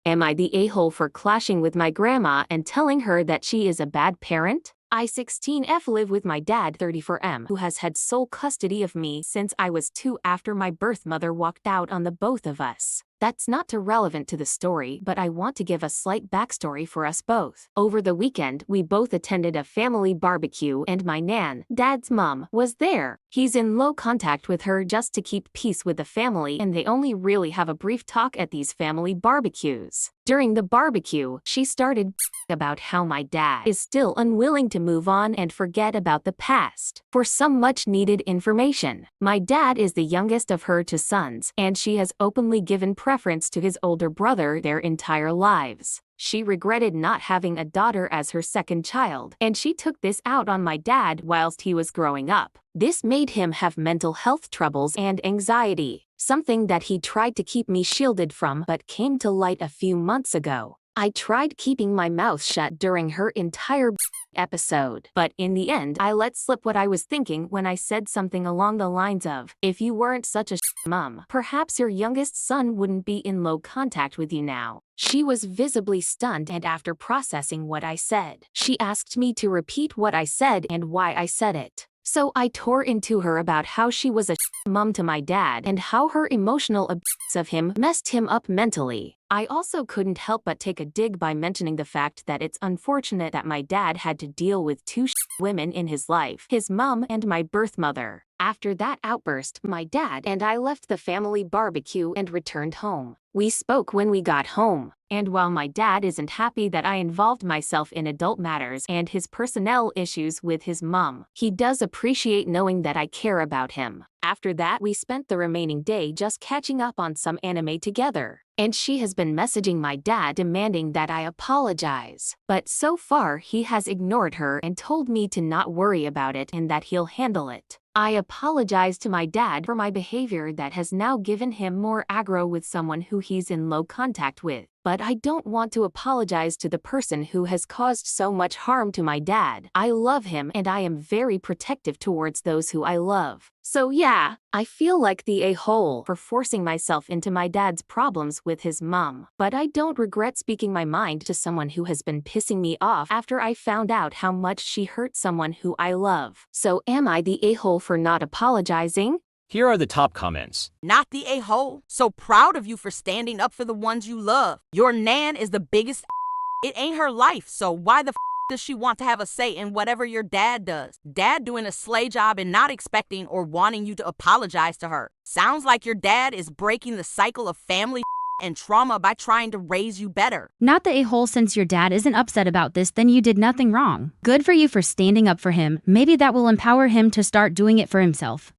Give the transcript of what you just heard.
Am I the a-hole for clashing with my grandma and telling her that she is a bad parent? I 16F live with my dad 34M who has had sole custody of me since I was 2 after my birth mother walked out on the both of us. That's not too relevant to the story, but I want to give a slight backstory for us both. Over the weekend, we both attended a family barbecue and my nan, Dad's mom, was there. He's in low contact with her just to keep peace with the family, and they only really have a brief talk at these family barbecues. During the barbecue, she started about how my dad is still unwilling to move on and forget about the past. For some much-needed information, my dad is the youngest of her 2 sons, and she has openly given preference to his older brother their entire lives. She regretted not having a daughter as her second child, and she took this out on my dad whilst he was growing up. This made him have mental health troubles and anxiety, something that he tried to keep me shielded from but came to light a few months ago. I tried keeping my mouth shut during her entire episode, but in the end I let slip what I was thinking when I said something along the lines of, if you weren't such a mom, perhaps your youngest son wouldn't be in low contact with you now. She was visibly stunned, and after processing what I said, she asked me to repeat what I said and why I said it. So I tore into her about how she was a mom to my dad and how her emotional abuse of him messed him up mentally. I also couldn't help but take a dig by mentioning the fact that it's unfortunate that my dad had to deal with 2 women in his life, his mom and my birth mother. After that outburst, my dad and I left the family barbecue and returned home. We spoke when we got home, and while my dad isn't happy that I involved myself in adult matters and his personnel issues with his mom, he does appreciate knowing that I care about him. After that, we spent the remaining day just catching up on some anime together, and she has been messaging my dad demanding that I apologize. But so far, he has ignored her and told me to not worry about it and that he'll handle it. I apologized to my dad for my behavior that has now given him more aggro with someone who he's in low contact with. But I don't want to apologize to the person who has caused so much harm to my dad. I love him and I am very protective towards those who I love. So yeah, I feel like the a-hole for forcing myself into my dad's problems with his mom. But I don't regret speaking my mind to someone who has been pissing me off after I found out how much she hurt someone who I love. So am I the a-hole for not apologizing? Here are the top comments. Not the a-hole. So proud of you for standing up for the ones you love. Your nan is the biggest. It ain't her life, so why the does she want to have a say in whatever your dad does? Dad doing a slay job and not expecting or wanting you to apologize to her. Sounds like your dad is breaking the cycle of family and trauma by trying to raise you better. Not the a-hole. Since your dad isn't upset about this, then you did nothing wrong. Good for you for standing up for him. Maybe that will empower him to start doing it for himself.